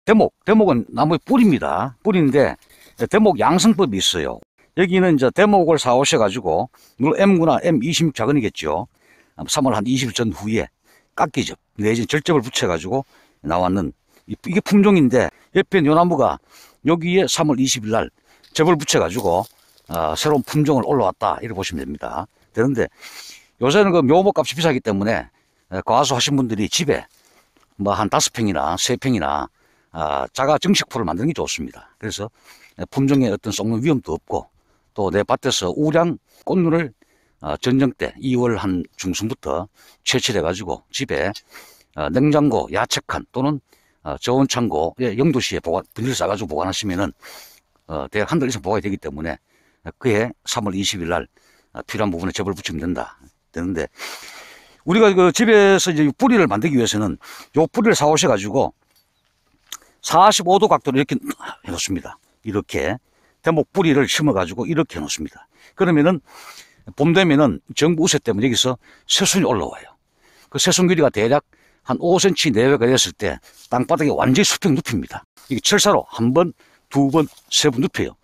대목은 나무의 뿌리입니다. 뿌리인데 대목 양성법이 있어요. 여기는 이제 대목을 사오셔가지고 물론 M구나 M26 작은이겠죠. 3월 한 20일 전 후에 깎기접 내지 절접을 붙여가지고 나왔는 이게 품종인데 옆에 요 나무가 여기에 3월 20일 날 접을 붙여가지고 새로운 품종을 올라왔다 이렇게 보시면 됩니다. 되는데 요새는 그 묘목 값이 비싸기 때문에 과수 하신 분들이 집에 뭐 한 5평이나 3평이나 자가 정식포를 만드는 게 좋습니다. 그래서 품종에 어떤 썩는 위험도 없고 또 내 밭에서 우량 꽃눈을 전정 때 2월 한 중순부터 채취해 가지고 집에 냉장고 야채칸 또는 저온 창고에 영도시에 비닐 싸가지고 보관하시면은 대략 한 달 이상 보관이 되기 때문에 그해 3월 20일 날 필요한 부분에 접을 붙이면 되는데 우리가 그 집에서 이제 뿌리를 만들기 위해서는 요 뿌리를 사오셔 가지고 45도 각도로 이렇게 해놓습니다. 이렇게 대목 뿌리를 심어 가지고 이렇게 해놓습니다. 그러면은 봄 되면은 정부 우세 때문에 여기서 새순이 올라와요. 그 새순 길이가 대략 한 5cm 내외가 됐을 때 땅바닥에 완전히 수평 눕힙니다. 이게 철사로 한 번, 두 번, 세 번 눕혀요.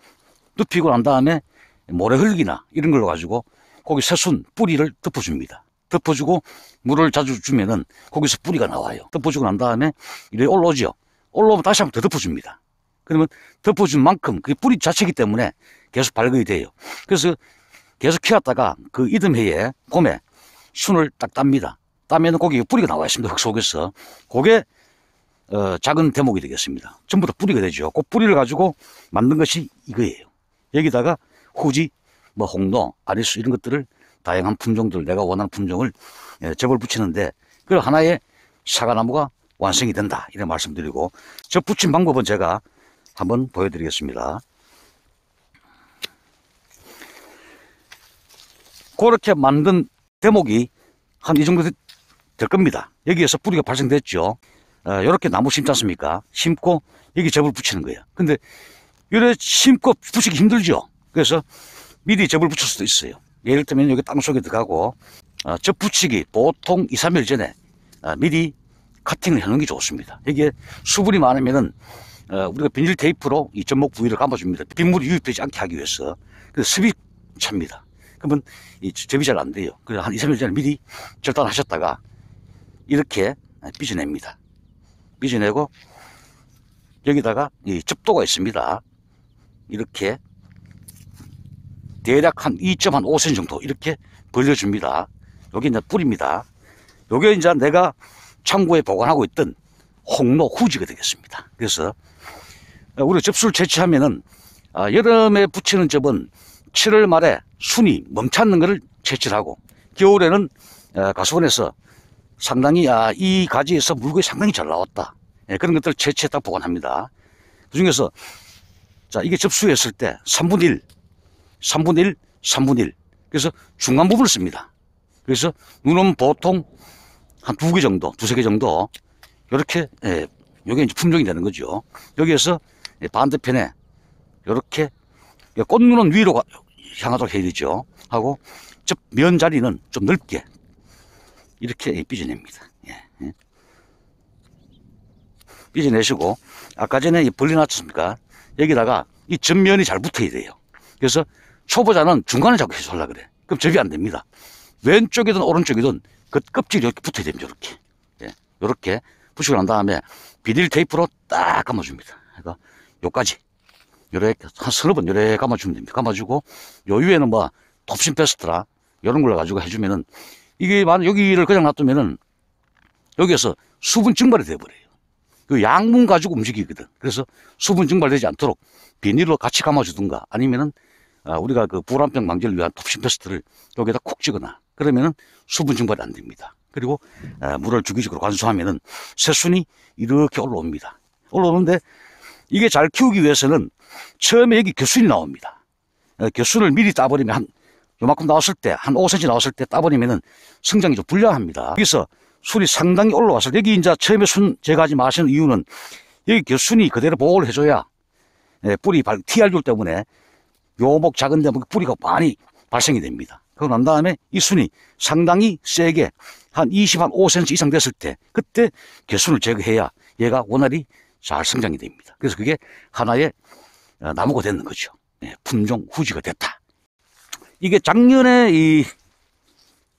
눕히고 난 다음에 모래 흙이나 이런 걸로 가지고 거기 새순 뿌리를 덮어줍니다. 덮어주고 물을 자주 주면은 거기서 뿌리가 나와요. 덮어주고 난 다음에 이렇게 올라오죠. 올라오면 다시 한번 더 덮어줍니다. 그러면 덮어준 만큼 그 뿌리 자체이기 때문에 계속 발근이 돼요. 그래서 계속 키웠다가 그 이듬해에 봄에 순을 딱 땁니다. 따면은 거기 뿌리가 나와 있습니다. 흙 속에서. 그게 작은 대목이 되겠습니다. 전부 다 뿌리가 되죠. 그 뿌리를 가지고 만든 것이 이거예요. 여기다가 후지, 뭐 홍로, 아리수 이런 것들을 다양한 품종들 내가 원하는 품종을 접을 붙이는데 그 하나의 사과나무가 완성이 된다 이런 말씀드리고 접 붙인 방법은 제가 한번 보여드리겠습니다. 그렇게 만든 대목이 한 이 정도 될 겁니다. 여기에서 뿌리가 발생됐죠. 이렇게 나무 심지 않습니까? 심고 여기 접을 붙이는 거예요. 근데 이래 심고 붙이기 힘들죠. 그래서 미리 접을 붙일 수도 있어요. 예를 들면 여기 땅속에 들어가고 접 붙이기 보통 2, 3일 전에 미리 커팅을 해놓는 게 좋습니다. 여기에 수분이 많으면은 우리가 비닐 테이프로 이 접목 부위를 감아줍니다. 빗물이 유입되지 않게 하기 위해서. 그래서 습이 찹니다. 그러면 이 접이 잘 안 돼요. 그래서 한 2, 3일 전에 미리 절단하셨다가 이렇게 삐져냅니다. 삐져내고 여기다가 이 접도가 있습니다. 이렇게 대략 한 2.5cm 정도 이렇게 벌려줍니다. 여기 이제 뿌리입니다. 요게 이제 내가 창고에 보관하고 있던 홍로 후지가 되겠습니다. 그래서 우리가 접수를 채취하면은 여름에 붙이는 접은 7월 말에 순이 멈춰있는 것을 채취를 하고 겨울에는 가수원에서 상당히 이 가지에서 물건이 상당히 잘 나왔다. 그런 것들을 채취했다 보관합니다. 그 중에서 자 이게 접수했을 때 3분의 1, 3분의 1, 3분의 1 그래서 중간 부분을 씁니다. 그래서 눈은 보통 한 2개 정도, 2~3개 정도 이렇게 요게 이제 품종이 되는 거죠. 여기에서 반대편에 이렇게 꽃눈은 위로 향하도록 해야 되죠. 하고 면 자리는 좀 넓게 이렇게 삐져냅니다. 삐져내시고 아까 전에 벌려놨습니까? 여기다가 이 전면이 잘 붙어야 돼요. 그래서 초보자는 중간에 자꾸 해주려고 그래. 그럼 접이 안 됩니다. 왼쪽이든 오른쪽이든 그 껍질이 이렇게 붙어야 됩니다. 이렇게. 이렇게 붙이고 난 다음에 비닐 테이프로 딱 감아줍니다. 그러니까 요까지. 요렇게 한 서너 번 요렇게 감아주면 됩니다. 감아주고 요 위에는 뭐 톱신 페스트라 이런 걸 가지고 해주면은 이게 만약 여기를 그냥 놔두면은 여기에서 수분 증발이 돼버려요. 그 양분 가지고 움직이거든. 그래서 수분 증발되지 않도록 비닐로 같이 감아주든가 아니면은 우리가 그 불안병 방지를 위한 톱신 페스트를 여기에다 콕 찍어놔. 그러면은 수분 증발이 안 됩니다. 그리고 물을 주기적으로 관수하면은 새순이 이렇게 올라옵니다. 올라오는데 이게 잘 키우기 위해서는 처음에 여기 겨순이 나옵니다. 겨순을 미리 따버리면 한 요만큼 나왔을 때 한 5cm 나왔을 때 따버리면은 성장이 좀 불량합니다. 여기서 순이 상당히 올라왔을 때 여기 이제 처음에 순 제가 하지 마시는 이유는 여기 겨순이 그대로 보호를 해줘야 뿌리 TRG 때문에 묘목 작은 데면 뿌리가 많이 발생이 됩니다. 그러고 난 다음에 이 순이 상당히 세게 한 25cm 이상 됐을 때 그때 겨순을 제거해야 얘가 원활히 잘 성장이 됩니다. 그래서 그게 하나의 나무가 되는 거죠. 품종 후지가 됐다. 이게 작년에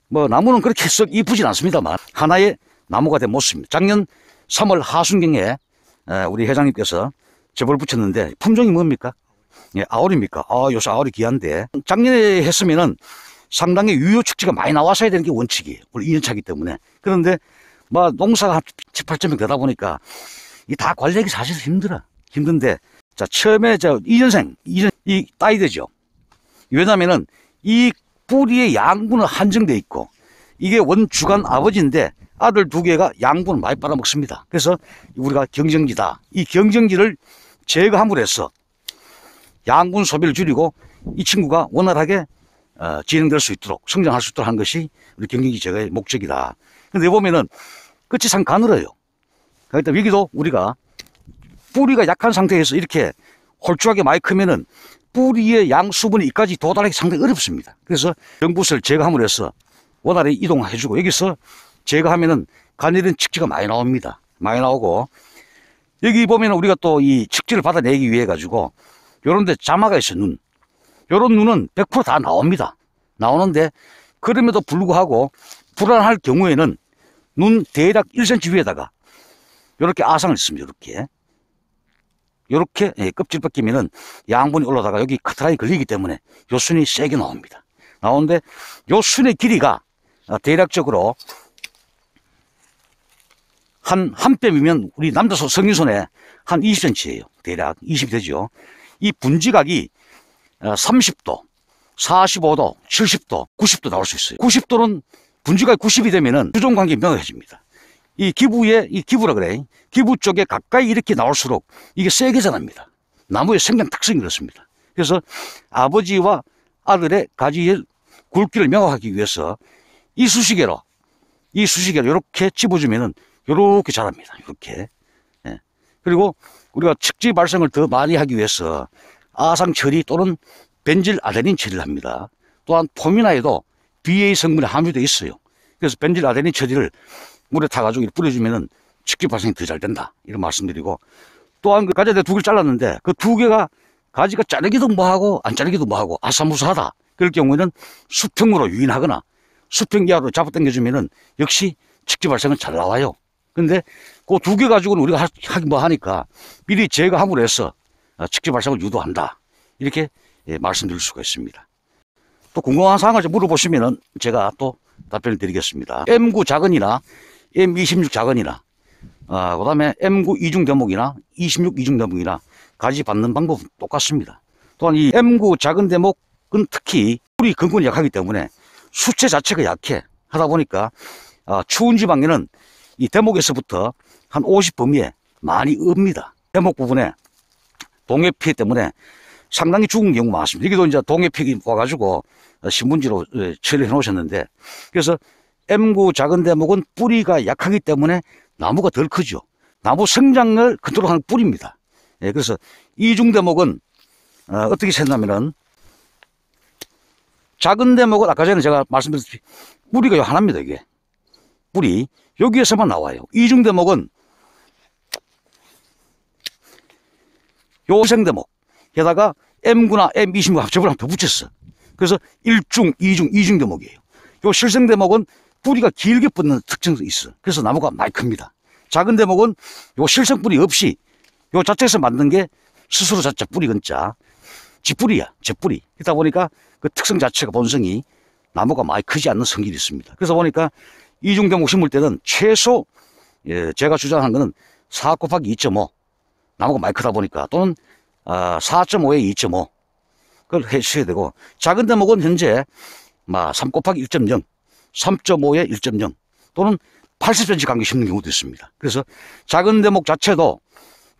나무는 그렇게 썩 이쁘진 않습니다만 하나의 나무가 된 모습입니다. 작년 3월 하순경에 우리 회장님께서 제보를 붙였는데 품종이 뭡니까? 아월입니까? 요새 아월이 귀한데 작년에 했으면은 상당히 유효 축지가 많이 나왔어야 되는 게 원칙이에요. 우리 2년차기 때문에. 그런데 농사가 한 7, 8점이 되다 보니까 이 다 관리하기 사실 힘든데 자, 처음에 2년생 이 따야 되죠. 왜냐면은 이 뿌리의 양분은 한정돼 있고 이게 원주간 아버지인데 아들 2개가 양분을 많이 빨아먹습니다. 그래서 우리가 경정지다. 이 경정지를 제거함으로 해서 양분 소비를 줄이고 이 친구가 원활하게 진행될 수 있도록 성장할 수 있도록 하는 것이 우리 경정지 제거의 목적이다. 근데 보면은 끝이 상 가늘어요. 그러니까 여기도 우리가 뿌리가 약한 상태에서 이렇게 홀쭉하게 많이 크면은 뿌리의 양수분이 이까지 도달하기 상당히 어렵습니다. 그래서 연구소를 제거함으로 해서 원활히 이동해주고 여기서 제거하면은 가늘은 측지가 많이 나옵니다. 많이 나오고 여기 보면은 우리가 또 이 측지를 받아내기 위해 가지고 요런데 자마가 있어요. 눈. 요런 눈은 100% 다 나옵니다. 나오는데 그럼에도 불구하고 불안할 경우에는 눈 대략 1cm 위에다가 요렇게 아상을 씁니다. 요렇게 껍질 벗기면은 양분이 올라다가 여기 커트라인이 걸리기 때문에 요 순이 세게 나옵니다. 나오는데 요 순의 길이가 대략적으로 한 뼘이면 우리 남자 성인손에 한 20cm예요. 대략 20이 되죠. 이 분지각이 30도, 45도, 70도, 90도 나올 수 있어요. 90도는 분지각이 90이 되면은 주종관계 명확해집니다. 이 기부라 그래. 기부 쪽에 가까이 이렇게 나올수록 이게 세게 자랍니다. 나무의 생장 특성이 그렇습니다. 그래서 아버지와 아들의 가지의 굵기를 명확하기 위해서 이 수시개로 이렇게 집어주면은 요렇게 자랍니다. 요렇게. 그리고 우리가 측지 발생을 더 많이 하기 위해서 아상 처리 또는 벤질 아데닌 처리를 합니다. 또한 포미나에도 BA 성분이 함유되어 있어요. 그래서 벤질 아데닌 처리를 물에 타가지고 뿌려주면은 측지 발생이 더 잘 된다. 이런 말씀드리고 또한 그 가지에 2개를 잘랐는데 그 2개가 가지가 자르기도 뭐하고 안 자르기도 뭐하고 아사무사하다. 그럴 경우에는 수평으로 유인하거나 수평 이하로 잡아당겨주면은 역시 측지 발생은 잘 나와요. 근데 그 2개 가지고는 우리가 하기 뭐 하니까 미리 제거함으로 해서 측지 발생을 유도한다. 이렇게 말씀드릴 수가 있습니다. 또 궁금한 사항을 물어보시면은 제가 또 답변을 드리겠습니다. M9 작은이나 M26 작은이나 그 다음에 M9 이중 대목이나 26 이중 대목이나 가지 받는 방법은 똑같습니다. 또한 이 M9 작은 대목은 특히 뿌리 근권이 약하기 때문에 수채 자체가 약해 하다 보니까 추운 지방에는 이 대목에서부터 한 50범위에 많이 읍니다. 대목 부분에 동해 피해 때문에 상당히 죽은 경우가 많습니다. 여기도 이제 동해 피해 와가지고 신문지로 처리해 놓으셨는데 그래서 M9 작은 대목은 뿌리가 약하기 때문에 나무가 덜 크죠. 나무 성장을 컨트롤하는 뿌리입니다. 그래서 이중 대목은 어떻게 생각하면은 작은 대목은 아까 전에 제가 말씀드렸듯이 뿌리가 요 하나입니다. 이게 뿌리 여기에서만 나와요. 이중 대목은 요 생대목 게다가 M9나 M26 합쳐을 한 더 붙였어. 그래서 1중, 2중, 2중 대목이에요. 요 실생 대목은 뿌리가 길게 뻗는 특징도 있어. 그래서 나무가 많이 큽니다. 작은 대목은 요 실생 뿌리 없이 요 자체에서 만든 게 스스로 자체 뿌리 근자 지뿌리야, 제뿌리. 그러다 보니까 그 특성 자체가 본성이 나무가 많이 크지 않는 성질이 있습니다. 그래서 보니까 이중 대목 심을 때는 최소 제가 주장한 거는 4 곱하기 2.5 나무가 많이 크다 보니까 또는 4.5에 2.5 그걸 해주셔야 되고 작은 대목은 현재 3 곱하기 1.0 3.5에 1.0 또는 80cm 간격 심는 경우도 있습니다. 그래서 작은 대목 자체도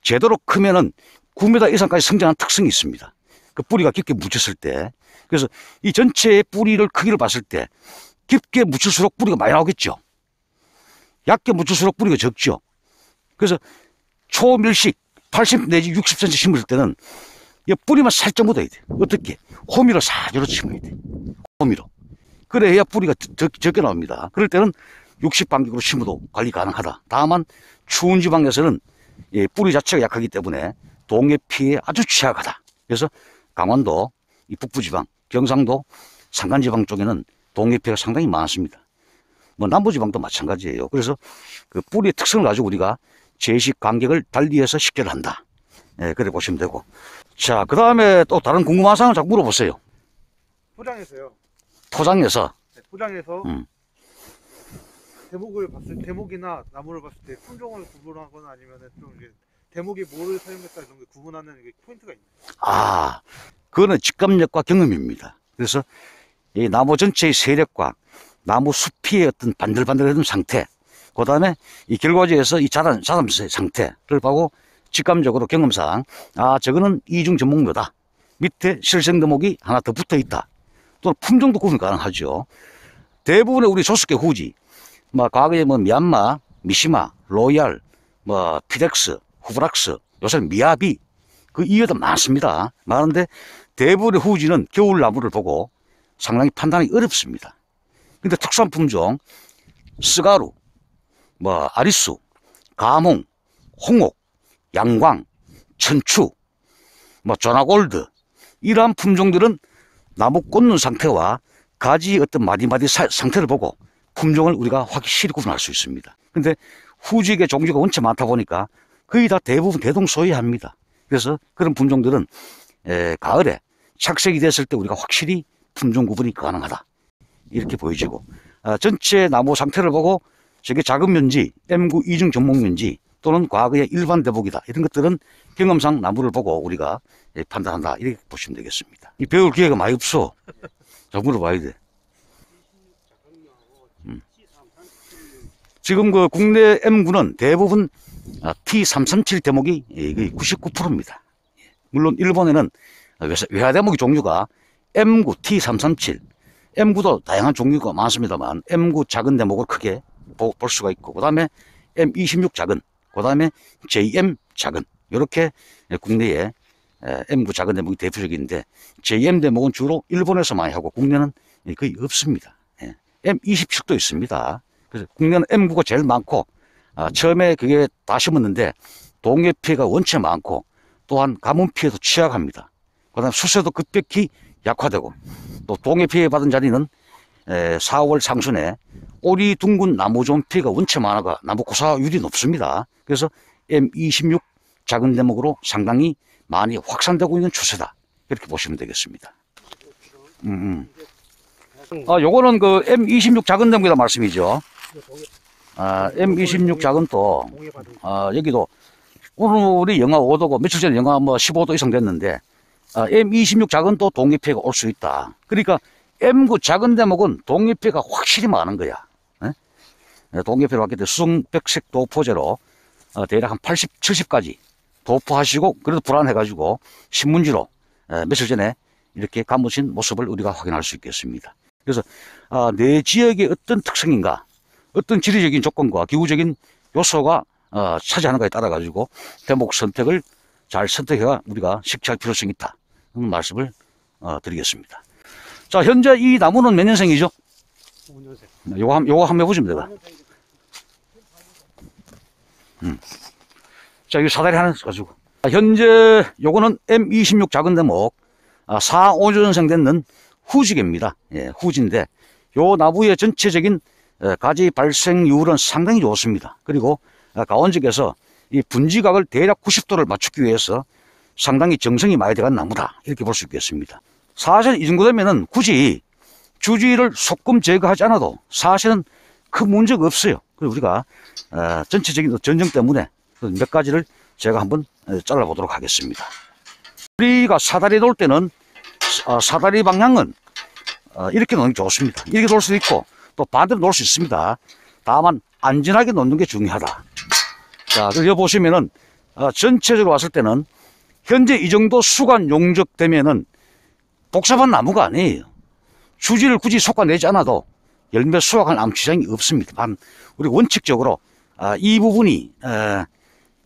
제대로 크면은 9m 이상까지 성장하는 특성이 있습니다. 그 뿌리가 깊게 묻혔을 때. 그래서 이 전체의 뿌리를 크기를 봤을 때 깊게 묻힐수록 뿌리가 많이 나오겠죠. 얕게 묻힐수록 뿌리가 적죠. 그래서 초밀식 80 내지 60cm 심을 때는 이 뿌리만 살짝 묻어야 돼. 어떻게? 호미로 사주로 심어야 돼. 호미로. 그래야 뿌리가 적게 나옵니다. 그럴 때는 60간격으로 심어도 관리 가능하다. 다만 추운 지방에서는 이 뿌리 자체가 약하기 때문에 동해 피해에 아주 취약하다. 그래서 강원도, 이 북부지방, 경상도, 산간지방 쪽에는 동해 피해가 상당히 많습니다. 뭐 남부지방도 마찬가지예요. 그래서 그 뿌리의 특성을 가지고 우리가 제식 간격을 달리해서 식재를 한다. 예, 그래 보시면 되고. 자, 그 다음에 또 다른 궁금한 사항을 자꾸 물어보세요. 포장해서요. 포장해서. 네, 포장해서 대목이나 나무를 봤을 때 품종을 구분하거나 아니면은 좀 이게 대목이 뭐를 사용했다 이런 게 구분하는 이게 포인트가 있나요? 아, 그거는 직감력과 경험입니다. 그래서 이 나무 전체의 세력과 나무 숲의 어떤 반들반들해진 상태, 그 다음에 이 결과지에서 이 자람쇠 상태를 보고 직감적으로 경험상, 아, 저거는 이중 전목묘다. 밑에 실생 대목이 하나 더 붙어 있다. 또는 품종도 구분 가능하죠. 대부분의 우리 조습계 후지, 뭐 과거에 뭐 미얀마, 미시마, 로얄, 뭐 피덱스, 후브락스, 요새는 미야비, 그 이외에도 많습니다. 많은데 대부분의 후지는 겨울나무를 보고 상당히 판단하기 어렵습니다. 근데 특수한 품종, 스가루, 뭐 아리수, 가몽, 홍옥, 양광, 천추, 뭐 조나골드, 이러한 품종들은 나무 꽂는 상태와 가지 어떤 마디마디 상태를 보고 품종을 우리가 확실히 구분할 수 있습니다. 근데 후지의 종류가 원체 많다 보니까 거의 다 대부분 대동소이합니다. 그래서 그런 품종들은 가을에 착색이 됐을 때 우리가 확실히 품종 구분이 가능하다. 이렇게 보여지고, 전체 나무 상태를 보고 저게 작은 면지, M9 이중 전목 면지 또는 과거의 일반 대목이다. 이런 것들은 경험상 나무를 보고 우리가 판단한다. 이렇게 보시면 되겠습니다. 이 배울 기회가 많이 없어. 자, 물어봐야 돼. 지금 그 국내 M9는 대부분 T337 대목이 99%입니다. 물론 일본에는 외화 대목의 종류가 M9, T337, M9도 다양한 종류가 많습니다만 M9 작은 대목을 크게 볼 수가 있고, 그 다음에 M26 작은, 그 다음에 JM 작은, 이렇게 국내에 M9 작은 대목이 대표적인데, JM 대목은 주로 일본에서 많이 하고 국내는 거의 없습니다. M27도 있습니다. 그래서 국내는 M9가 제일 많고, 처음에 그게 다 심었는데 동해 피해가 원체 많고, 또한 가뭄 피해도 취약합니다. 그 다음에 수세도 급격히 약화되고, 또 동해 피해 받은 자리는 4월 상순에 오리 둥근 나무종 피해가 원체 많아가 나무 고사율이 높습니다. 그래서 M26 작은 대목으로 상당히 많이 확산되고 있는 추세다. 이렇게 보시면 되겠습니다. 요거는 그 M26 작은 대목이다 말씀이죠. M26 작은 또, 여기도 오늘이 영하 5도고 며칠 전에 영하 뭐 15도 이상 됐는데, M26 작은 또 동해 피해가 올 수 있다. 그러니까 M9 작은 대목은 동해 피해가 확실히 많은 거야. 동해 피해를 왔기 때문에 수성백색 도포제로 대략 한 80, 70까지 도포하시고, 그래도 불안해가지고 신문지로 며칠 전에 이렇게 감으신 모습을 우리가 확인할 수 있겠습니다. 그래서 내 지역의 어떤 특성인가, 어떤 지리적인 조건과 기후적인 요소가 차지하는가에 따라 가지고 대목 선택을 잘 선택해가 우리가 식재할 필요성이 있다. 그런 말씀을 드리겠습니다. 자, 현재 이 나무는 몇 년생이죠? 5년생. 요거 한번 해보시면 되다. 자, 이 사다리 하나 가지고. 현재 요거는 M26 작은 대목 4, 5년생 됐는 후지개입니다. 예, 후지인데 요 나무의 전체적인 가지 발생률은 상당히 좋습니다. 그리고 가원직에서 이 분지각을 대략 90도를 맞추기 위해서 상당히 정성이 많이 들어간 나무다. 이렇게 볼 수 있겠습니다. 사실 이 정도 되면은 굳이 주지를 소금 제거하지 않아도 사실은 큰 문제가 없어요. 그래서 우리가 전체적인 전정 때문에 몇 가지를 제가 한번 잘라보도록 하겠습니다. 우리가 사다리 놓을 때는 사다리 방향은 이렇게 놓는 게 좋습니다. 이렇게 놓을 수도 있고 또 반대로 놓을 수 있습니다. 다만 안전하게 놓는 게 중요하다. 자, 그래서 여기 보시면은 전체적으로 왔을 때는 현재 이 정도 수간 용적되면은 복잡한 나무가 아니에요. 주지를 굳이 솎아내지 않아도 열매 수확할 아무 지장이 없습니다. 단 우리 원칙적으로 이 부분이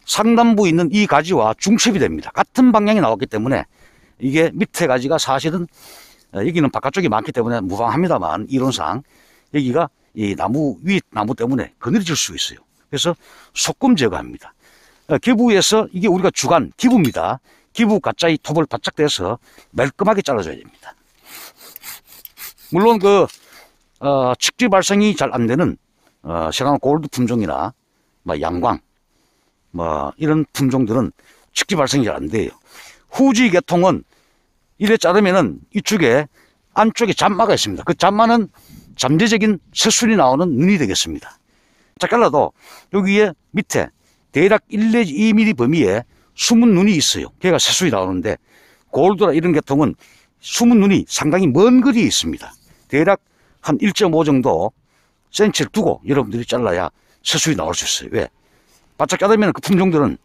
상단부에 있는 이 가지와 중첩이 됩니다. 같은 방향이 나왔기 때문에 이게 밑에 가지가 사실은 여기는 바깥쪽이 많기 때문에 무방합니다만 이론상 여기가 이 나무 위 나무 때문에 그늘질 수 있어요. 그래서 소금 제거합니다. 기부에서 이게 우리가 주간 기부입니다. 기부 가짜의 톱을 바짝 대서 말끔하게 잘라줘야 됩니다. 물론 측지 발생이 잘 안 되는 시간 골드 품종이나 양광 이런 품종들은 측지 발생이 잘 안 돼요. 후지 계통은 이래 자르면은 이쪽에 안쪽에 잔마가 있습니다. 그 잔마는 잠재적인 새순이 나오는 눈이 되겠습니다. 자, 잘라도 여기에 밑에 대략 1 내지 2mm 범위에 숨은 눈이 있어요. 걔가 새순이 나오는데 골드라 이런 계통은 숨은 눈이 상당히 먼 거리에 있습니다. 대략 한 1.5 정도 센치를 두고 여러분들이 잘라야 새순이 나올 수 있어요. 왜? 바짝 자르면 그 품종들은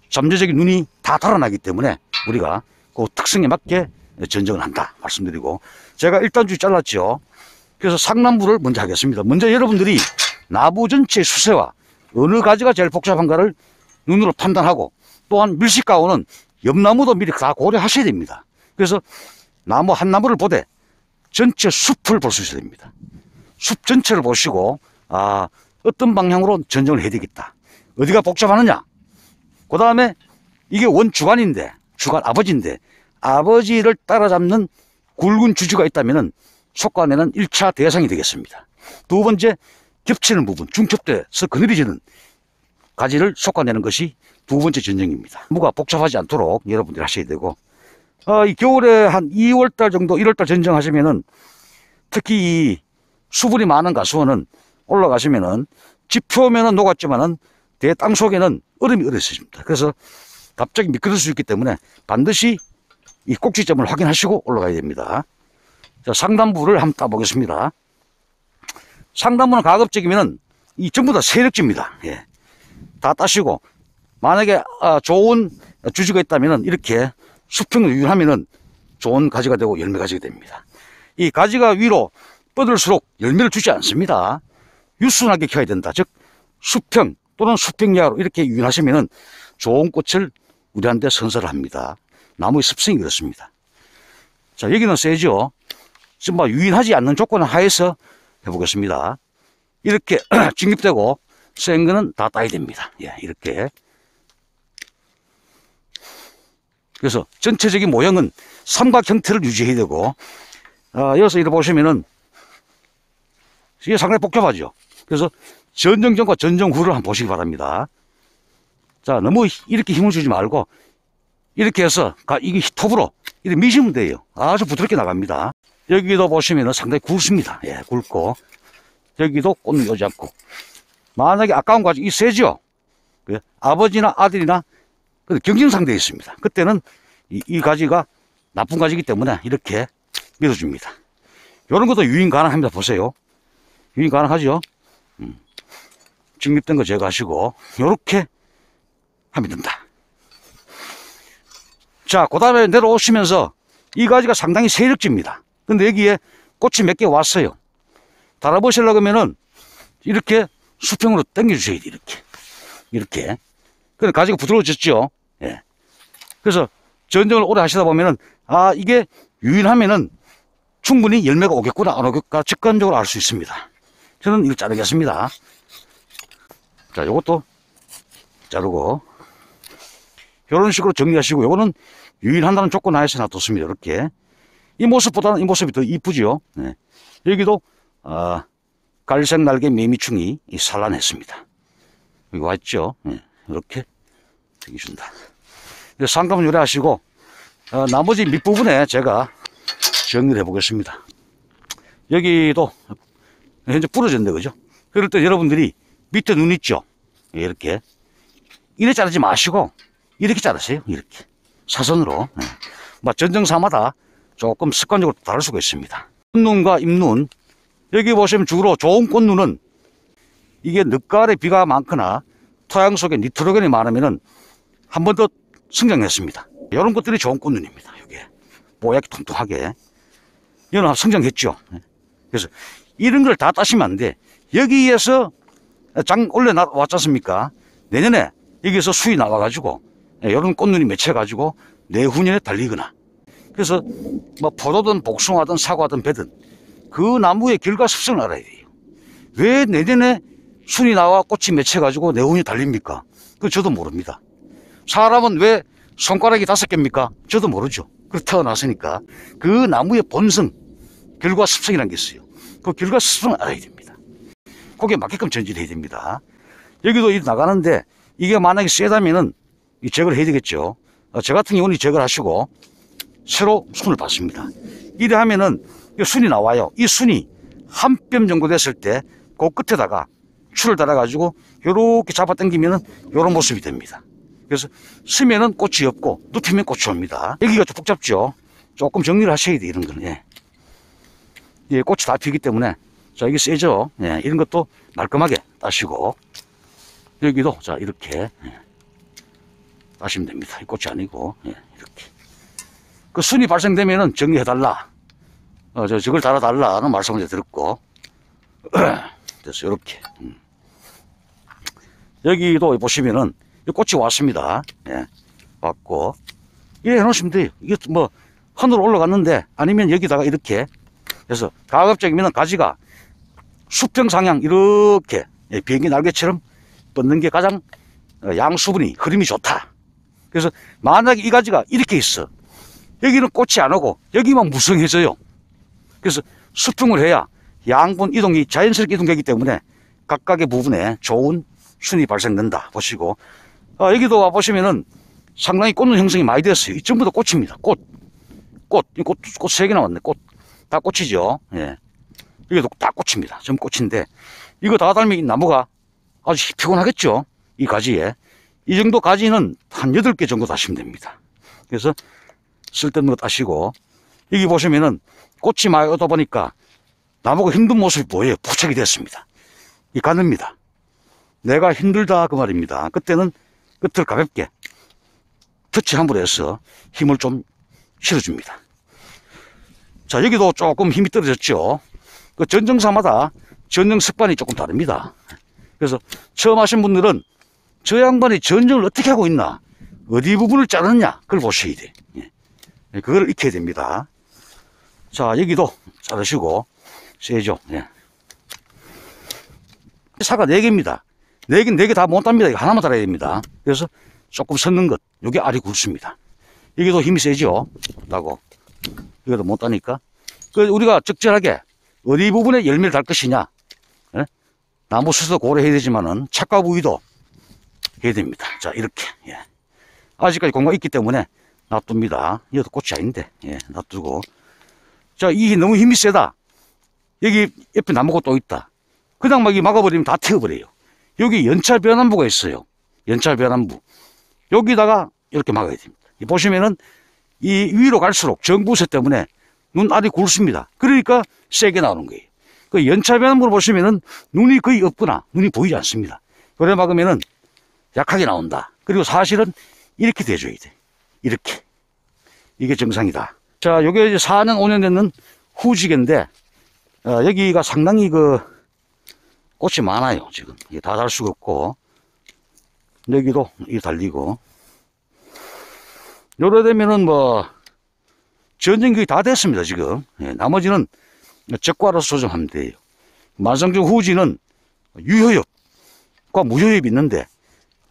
잠재적인 눈이 다 달아나기 때문에 우리가 그 특성에 맞게 전정을 한다 말씀드리고, 제가 1단주 잘랐죠. 그래서 상단부를 먼저 하겠습니다. 먼저 여러분들이 나부 전체의 수세와 어느 가지가 제일 복잡한가를 눈으로 판단하고, 또한 밀식가오는 옆나무도 미리 다 고려하셔야 됩니다. 그래서 나무 한 나무를 보되 전체 숲을 볼 수 있어야 됩니다. 숲 전체를 보시고 어떤 방향으로 전정을 해야 되겠다, 어디가 복잡하느냐, 그 다음에 이게 원주간인데, 주간 아버지인데 아버지를 따라잡는 굵은 주주가 있다면 속간에는 1차 대상이 되겠습니다. 두 번째, 겹치는 부분, 중첩돼서 그늘이지는 가지를 속아내는 것이 두 번째 전정입니다. 무가 복잡하지 않도록 여러분들이 하셔야 되고, 이 겨울에 한 2월달 정도 1월달 전정하시면은, 특히 이 수분이 많은 가수원은 올라가시면은 집 표면은 녹았지만은 대 땅 속에는 얼음이 얼어 있습니다. 그래서 갑자기 미끄러질 수 있기 때문에 반드시 이 꼭지점을 확인하시고 올라가야 됩니다. 자, 상단부를 한번 따보겠습니다. 상단부는 가급적이면은 이 전부 다 세력지입니다. 예. 다 따시고, 만약에 좋은 주지가 있다면은 이렇게 수평을 유지하면은 좋은 가지가 되고 열매 가지가 됩니다. 이 가지가 위로 뻗을수록 열매를 주지 않습니다. 유순하게 켜야 된다. 즉 수평 또는 수평 이하로 이렇게 유인하시면은 좋은 꽃을 우리한테 선사를 합니다. 나무의 습성이 그렇습니다. 자, 여기는 세죠. 지금 유인하지 않는 조건 하에서 해보겠습니다. 이렇게 진입되고 센 거는 다 따야 됩니다. 예, 이렇게. 그래서 전체적인 모형은 삼각 형태를 유지해야 되고, 여기서 이렇게 보시면은 이게 상당히 복잡하죠. 그래서 전정 전과 전정 후를 한번 보시기 바랍니다. 자, 너무 이렇게 힘을 주지 말고 이렇게 해서 이게 톱으로 이렇게 미시면 돼요. 아주 부드럽게 나갑니다. 여기도 보시면은 상당히 굵습니다. 예, 굵고, 여기도 꽃이 오지 않고. 만약에 아까운 가지 이 세죠. 아버지나 아들이나 경쟁상대에 있습니다. 그때는 이 가지가 나쁜 가지이기 때문에 이렇게 밀어줍니다. 이런 것도 유인 가능합니다. 보세요. 유인 가능하죠. 직립된 거 제거하시고 이렇게 하면 된다. 자, 그 다음에 내려오시면서 이 가지가 상당히 세력지입니다. 근데 여기에 꽃이 몇 개 왔어요. 달아보시려고 하면은 이렇게 수평으로 당겨주셔야 돼. 이렇게. 그래, 가지가 부드러워졌죠. 예. 그래서 전정을 오래 하시다 보면은, 이게 유인하면은 충분히 열매가 오겠구나, 안 오겠구나, 직관적으로 알 수 있습니다. 저는 이걸 자르겠습니다. 자, 요것도 자르고, 이런 식으로 정리하시고, 요거는 유인한다는 조건 하에서 놔뒀습니다. 이렇게. 이 모습보다는 이 모습이 더 이쁘죠. 네. 여기도, 갈색 날개 매미충이 산란했습니다. 여기 와 있죠. 네. 이렇게 당겨준다. 상감은 요리하시고, 나머지 밑부분에 제가 정리를 해보겠습니다. 여기도 현재 부러졌는데, 그죠? 그럴 때 여러분들이 밑에 눈 있죠? 이렇게. 이렇게 자르지 마시고, 이렇게 자르세요. 이렇게. 사선으로. 전정사마다 조금 습관적으로 다를 수가 있습니다. 꽃눈과 잎눈. 여기 보시면 주로 좋은 꽃눈은 이게 늦가을에 비가 많거나 토양 속에 니트로겐이 많으면은 한 번 더 성장했습니다. 이런 것들이 좋은 꽃눈입니다. 이게 뽀얗게 통통하게. 이거는 성장했죠. 그래서 이런 걸 다 따시면 안 돼. 여기에서 원래 왔지 않습니까? 내년에 여기서 수이 나와가지고 이런 꽃눈이 맺혀가지고 내후년에 달리거나, 그래서 포도든 복숭아든 사과든 배든 그 나무의 결과 습성을 알아야 돼요. 왜 내년에 순이 나와 꽃이 맺혀가지고 내후년에 달립니까? 그거 저도 모릅니다. 사람은 왜 손가락이 5개입니까? 저도 모르죠. 그 태어났으니까. 그 나무의 본성, 결과 습성이라는 게 있어요. 그 결과 습성을 알아야 됩니다. 거기에 맞게끔 전진해야 됩니다. 여기도 나가는데 이게 만약에 세다면은 제거를 해야 되겠죠. 저 같은 경우는 제거를 하시고 새로 순을 받습니다. 이래 하면은 순이 나와요. 이 순이 한 뼘 정도 됐을 때 그 끝에다가 줄을 달아가지고 요렇게 잡아 당기면은 요런 모습이 됩니다. 그래서 서면은 꽃이 없고 눕히면 꽃이 옵니다. 여기가 좀 복잡죠. 조금 정리를 하셔야 돼, 이런 거는. 예. 예, 꽃이 다 피기 때문에. 자, 이게 세죠. 예, 이런 것도 말끔하게 따시고. 여기도, 자, 이렇게. 예, 따시면 됩니다. 이 꽃이 아니고. 예, 이렇게. 그 순이 발생되면은 정리해달라. 저걸 달아달라는 말씀을 드렸고. 그래서 이렇게. 여기도 보시면은 꽃이 왔습니다. 예, 왔고. 이래 해놓으시면 돼요. 이게 뭐, 하늘로 올라갔는데, 아니면 여기다가 이렇게 해서 가급적이면 가지가 수평 상향 이렇게 비행기 날개처럼 뻗는 게 가장 양수분이 흐름이 좋다. 그래서 만약에 이 가지가 이렇게 있어. 여기는 꽃이 안 오고 여기만 무성해져요. 그래서 수평을 해야 양분 이동이 자연스럽게 이동되기 때문에 각각의 부분에 좋은 순이 발생된다. 보시고 여기도 와보시면은 상당히 꽃눈 형성이 많이 되었어요. 이 전부 다 꽃입니다. 꽃 3개 나왔네. 꽃 다 꽃이죠. 예. 이게 다 꽃입니다. 전부 꽃인데 이거 다 달면 이 나무가 아주 피곤하겠죠. 이 가지에 이 정도 가지는 한 8개 정도 다시면 됩니다. 그래서 쓸데없는 거 따시고 여기 보시면은 꽃이 많이 오다 보니까 나무가 힘든 모습이 보여요. 포착이 됐습니다. 이 가늘입니다. 내가 힘들다 그 말입니다. 그때는 끝을 가볍게 터치 함으로 해서 힘을 좀 실어줍니다. 자, 여기도 조금 힘이 떨어졌죠. 그 전정사마다 전정 습관이 조금 다릅니다. 그래서 처음 하신 분들은 저 양반이 전정을 어떻게 하고 있나, 어디 부분을 자르느냐, 그걸 보셔야 돼. 예. 그걸 익혀야 됩니다. 자, 여기도 자르시고, 세죠. 예. 사가 4개입니다. 4개 다 못 답니다. 하나만 달아야 됩니다. 그래서 조금 섰는 것, 요게 알이 굵습니다. 여기도 힘이 세죠. 라고. 이것도 못 따니까. 우리가 적절하게 어디 부분에 열매를 달 것이냐. 예? 나무 수도 고려해야 되지만은 착과 부위도 해야 됩니다. 자, 이렇게. 예. 아직까지 공간이 있기 때문에 놔둡니다. 이것도 꽃이 아닌데. 예, 놔두고. 자, 이 너무 힘이 세다. 여기 옆에 나무가 또 있다. 그냥 막 막아버리면 다 태워버려요. 여기 연차 변환부가 있어요. 연차 변환부. 여기다가 이렇게 막아야 됩니다. 보시면은 이 위로 갈수록 정부세 때문에 눈알이 굵습니다. 그러니까 세게 나오는 거예요. 그 연차 변환부를 보시면은 눈이 거의 없거나 눈이 보이지 않습니다. 그래 막으면은 약하게 나온다. 그리고 사실은 이렇게 돼줘야 돼. 이렇게. 이게 정상이다. 자, 요게 이제 4년, 5년 됐는 후지개인데, 여기가 상당히 꽃이 많아요, 지금. 이게 다 달 수가 없고. 여기도 이게 달리고. 요래 되면은 전쟁 다 됐습니다, 지금. 예, 나머지는 적과로서 조정하면 돼요. 만성종 후지는 유효엽과 무효엽이 있는데,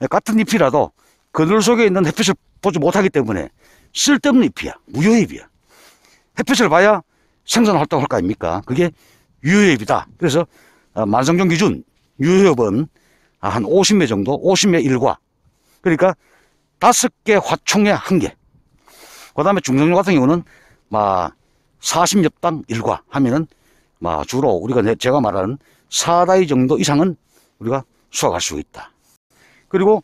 같은 잎이라도 그늘 속에 있는 햇빛을 보지 못하기 때문에 쓸데없는 잎이야. 무효엽이야. 햇빛을 봐야 생산 활동할 거 아닙니까? 그게 유효엽이다. 그래서 만성종 기준 유효엽은 한 50매 정도, 50매 1과. 그러니까 5개 화총에 1개. 그 다음에 중성종 같은 경우는 40엽당 1과 하면은 주로 우리가 제가 말하는 4다이 정도 이상은 우리가 수확할 수 있다. 그리고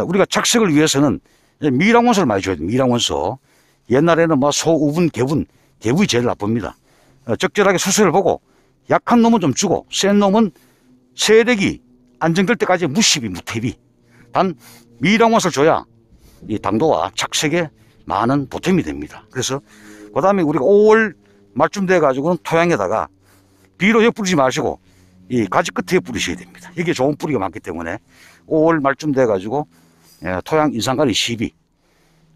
우리가 착색을 위해서는 미량원소를 많이 줘야 돼요. 미량원소. 옛날에는 소우분, 개분이 제일 나쁩니다. 적절하게 수세를 보고 약한 놈은 좀 주고 센 놈은 세력이 안정될 때까지 무태비. 단 미량원소를 줘야 이 당도와 착색에 많은 보탬이 됩니다. 그래서 그 다음에 우리가 5월 말쯤 돼 가지고는 토양에다가 비로 엿뿌리지 마시고 이 가지 끝에 뿌리셔야 됩니다. 이게 좋은 뿌리가 많기 때문에 5월 말쯤 돼 가지고 토양 인상관리 시비.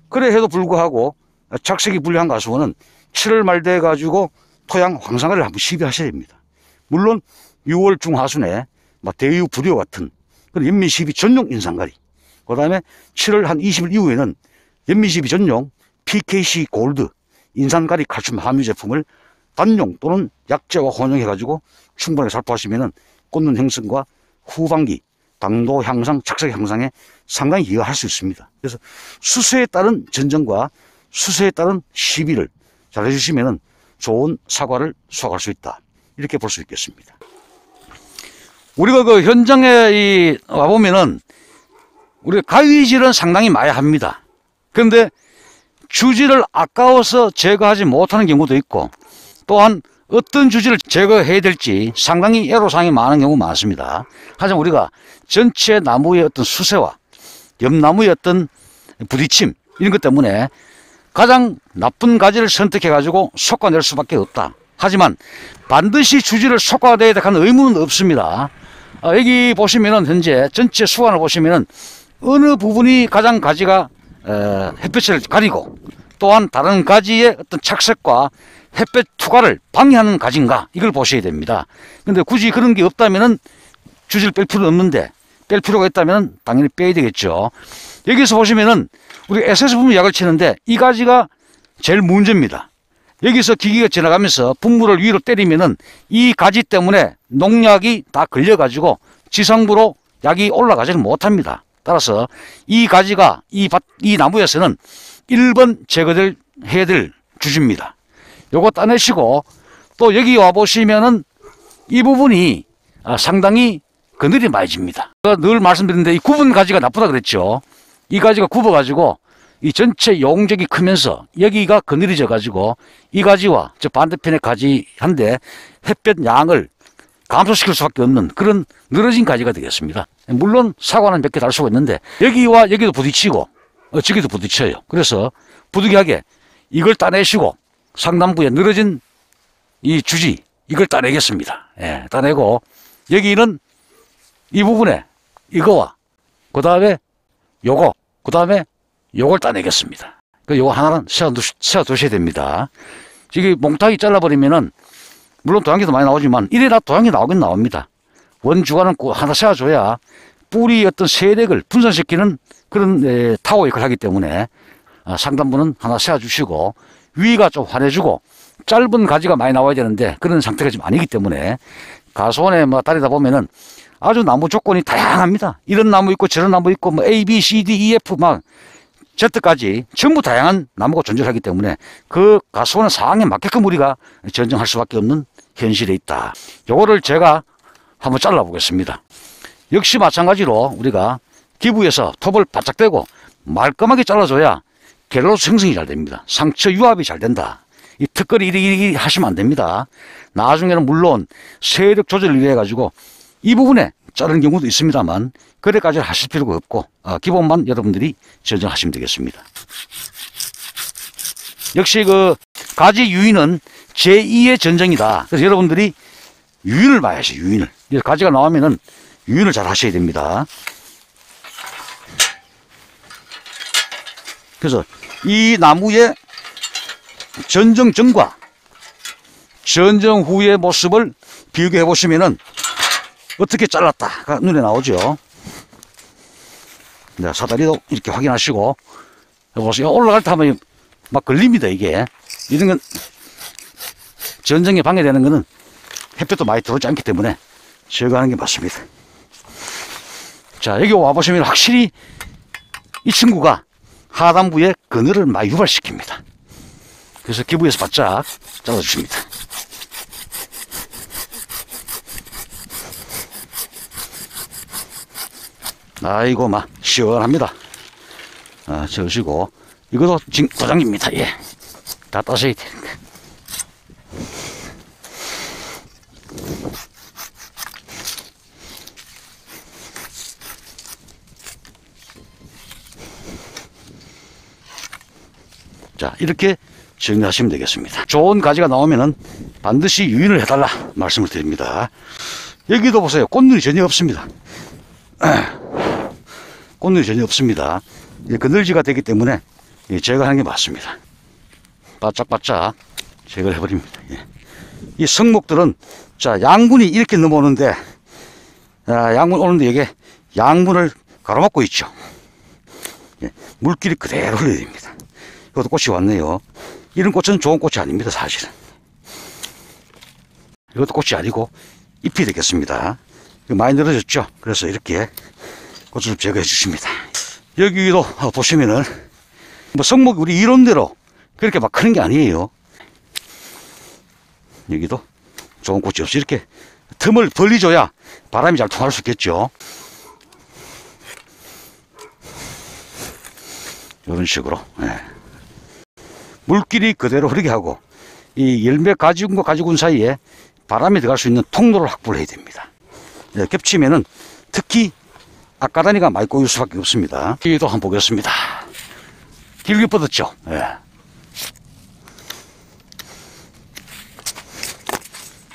그래 해도 불구하고 착색이 불리한 가수는 7월 말 돼 가지고 토양 황상관리를 한번 시비하셔야 됩니다. 물론 6월 중하순에 대유 불효 같은 그런 인민시비 전용 인상관리 그 다음에 7월 한 20일 이후에는 연미집이 전용 PKC 골드 인산가리 칼슘 함유 제품을 단용 또는 약재와 혼용해가지고 충분하게 살포하시면은 꽂는 형성과 후반기 당도 향상, 착색 향상에 상당히 기여할 수 있습니다. 그래서 수세에 따른 전정과 수세에 따른 시비를 잘 해주시면은 좋은 사과를 수확할 수 있다. 이렇게 볼 수 있겠습니다. 우리가 그 현장에 와보면은 우리가 가위질은 상당히 많이 합니다. 그런데 주지를 아까워서 제거하지 못하는 경우도 있고 또한 어떤 주지를 제거해야 될지 상당히 애로사항이 많은 경우가 많습니다. 하지만 우리가 전체 나무의 어떤 수세와 옆나무의 어떤 부딪힘 이런 것 때문에 가장 나쁜 가지를 선택해 가지고 솎아낼 수밖에 없다. 하지만 반드시 주지를 솎아내야 하는 의무는 없습니다. 여기 보시면은 현재 전체 수관을 보시면은 어느 부분이 가장 가지가 햇볕을 가리고 또한 다른 가지의 어떤 착색과 햇볕 투과를 방해하는 가지인가 이걸 보셔야 됩니다. 근데 굳이 그런 게 없다면은 주지를 뺄 필요는 없는데 뺄 필요가 있다면 당연히 빼야 되겠죠. 여기서 보시면은 우리 SS 분무 약을 치는데 이 가지가 제일 문제입니다. 여기서 기계가 지나가면서 분무를 위로 때리면은 이 가지 때문에 농약이 다 걸려가지고 지상부로 약이 올라가지는 못합니다. 따라서 이 가지가 이 나무에서는 1번 제거될 해야 될 주지입니다. 요거 따내시고 또 여기 와 보시면은 이 부분이 상당히 그늘이 많이 집니다. 늘 말씀드리는데 이 굽은 가지가 나쁘다 그랬죠. 이 가지가 굽어 가지고 이 전체 용적이 크면서 여기가 그늘이 져 가지고 이 가지와 저 반대편의 가지 한데 햇볕 양을 감소시킬 수밖에 없는 그런 늘어진 가지가 되겠습니다. 물론 사과는 몇 개 달 수가 있는데 여기와 여기도 부딪히고 저기도 부딪혀요. 그래서 부득이하게 이걸 따내시고 상단부에 늘어진 이 주지 이걸 따내겠습니다. 예, 따내고 여기는 이 부분에 이거와 그 다음에 요거 그 다음에 요걸 따내겠습니다. 요거 하나는 세워두셔야 됩니다. 지금 몽타기 잘라버리면은 물론 도양기도 많이 나오지만 이래나 도양기 나오긴 나옵니다. 원주간은 꼭 하나 세워줘야 뿌리 어떤 세력을 분산시키는 그런 타워 역할을 하기 때문에 상단부는 하나 세워주시고 위가 좀 환해주고 짧은 가지가 많이 나와야 되는데 그런 상태가 지금 아니기 때문에 가수원에 뭐 다니다 보면은 아주 나무 조건이 다양합니다. 이런 나무 있고 저런 나무 있고 뭐 A, B, C, D, E, F 막 Z까지 전부 다양한 나무가 존재하기 때문에 그 가수원의 상황에 맞게끔 우리가 전정할 수밖에 없는 현실에 있다. 요거를 제가 한번 잘라 보겠습니다. 역시 마찬가지로 우리가 기부에서 톱을 바짝 대고 말끔하게 잘라줘야 갤로스 형성이 잘 됩니다. 상처 유압이 잘 된다. 이 턱걸이 이리 하시면 안 됩니다. 나중에는 물론 세력 조절을 위해 가지고 이 부분에 자르는 경우도 있습니다만 그래까지 하실 필요가 없고 기본만 여러분들이 전정하시면 되겠습니다. 역시 그 가지 유인은 제2의 전정이다. 그래서 여러분들이 유인을 많이 하셔요. 유인을. 가지가 나오면은 유인을 잘 하셔야 됩니다. 그래서 이 나무의 전정 전과 전정 후의 모습을 비교해 보시면은 어떻게 잘랐다가 눈에 나오죠. 네, 사다리도 이렇게 확인하시고 보세요. 올라갈 때 하면 막 걸립니다. 이게 이런 건 전정에 방해되는 거는 햇볕도 많이 들어오지 않기 때문에 제거하는 게 맞습니다. 자, 여기 와 보시면 확실히 이 친구가 하단부에 그늘을 많이 유발시킵니다. 그래서 기부에서 바짝 잘라주십니다. 아이고 막 시원합니다. 저으시고 이것도 도장입니다. 예, 다 따셔야 되니까. 자, 이렇게 정리하시면 되겠습니다. 좋은 가지가 나오면은 반드시 유인을 해달라 말씀을 드립니다. 여기도 보세요. 꽃눈이 전혀 없습니다. 꽃눈이 전혀 없습니다. 그늘지가 되기 때문에 제거하는 게 맞습니다. 바짝바짝 제거를 해버립니다. 이 성목들은 자 양분이 이렇게 넘어오는데 양분 오는데 이게 양분을 가로막고 있죠. 예, 물길이 그대로 흘러야 됩니다. 이것도 꽃이 왔네요. 이런 꽃은 좋은 꽃이 아닙니다, 사실은. 이것도 꽃이 아니고 잎이 되겠습니다. 많이 늘어졌죠? 그래서 이렇게 꽃을 좀 제거해 주십니다. 여기도 보시면은 뭐 성목이 우리 이론대로 그렇게 막 크는 게 아니에요. 여기도 좋은 꽃이 없이 이렇게 틈을 벌리줘야 바람이 잘 통할 수 있겠죠. 이런 식으로 물길이 그대로 흐르게 하고 이 열매 가지군과 가지군 사이에 바람이 들어갈 수 있는 통로를 확보를 해야 됩니다. 겹치면은 특히 앞가다니가 많이 꼬일 수밖에 없습니다. 여기도 한번 보겠습니다. 길게 뻗었죠.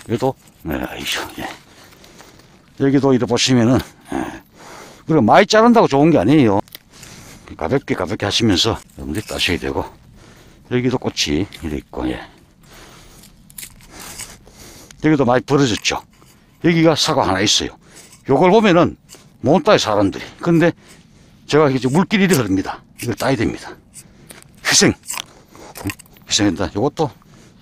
여기도 여기도 이렇게 보시면은 그리고 많이 자른다고 좋은 게 아니에요. 가볍게 하시면서 여러분들이 따셔야 되고, 여기도 꽃이 이렇게 있고, 여기도 많이 벌어졌죠. 여기가 사과 하나 있어요. 요걸 보면은 못 따요, 사람들이. 근데 제가 이제 물길이 이렇게 흐릅니다. 이걸 따야 됩니다. 희생한다. 요것도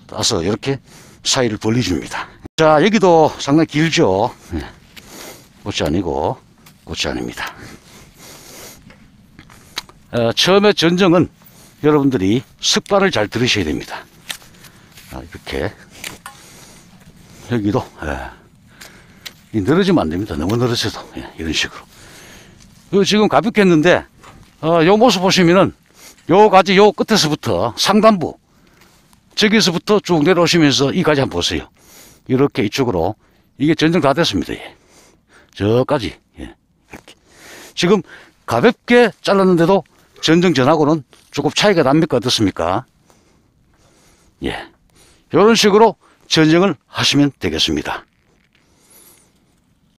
따서 이렇게 사이를 벌려줍니다. 자, 여기도 상당히 길죠. 꽃이 아니고 꽃이 아닙니다. 처음에 전정은 여러분들이 습관을 잘 들으셔야 됩니다. 이렇게 여기도 늘어지면 안 됩니다. 너무 늘어져도 이런 식으로. 지금 가볍게 했는데 요 모습 보시면은 요 가지 요 끝에서부터 상단부 저기서부터 쭉 내려오시면서 이 가지 한번 보세요. 이렇게 이쪽으로 이게 전정 다 됐습니다. 저까지 이렇게. 지금 가볍게 잘랐는데도 전정 전하고는 조금 차이가 납니까? 어떻습니까? 이런 식으로 전정을 하시면 되겠습니다.